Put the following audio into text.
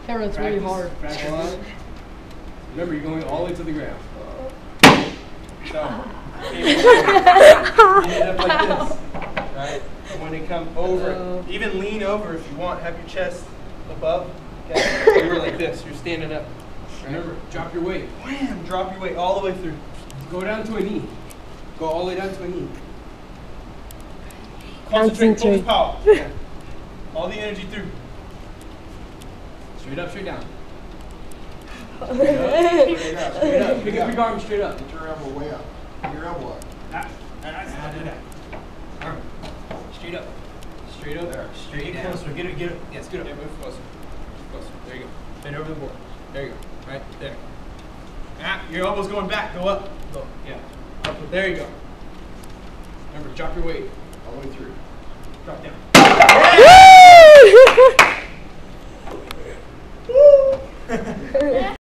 That's really hard. Practice. Remember, you're going all the way to the ground. So, you end up like this, right? And when they come over, even lean over if you want. Have your chest above. Okay? You're like this. You're standing up. Right? Remember, drop your weight. Wham! Drop your weight all the way through. Go down to a knee. Go all the way down to a knee. Concentrate. Focus power. Yeah. All the energy through. Straight up, straight down. Straight up, straight up, straight up. Pick up your arm straight up. Get your elbow way up. Your elbow up. Do that. Arm. Straight up. Straight up. There. Straight down. Closer. Get it. Yes, good up. Yeah, move closer. Closer. There you go. Bend over the board. There you go. Right there. Your elbow's going back. Go up. Go. Yeah. Up. There you go. Remember, drop your weight. All the way through. Drop down.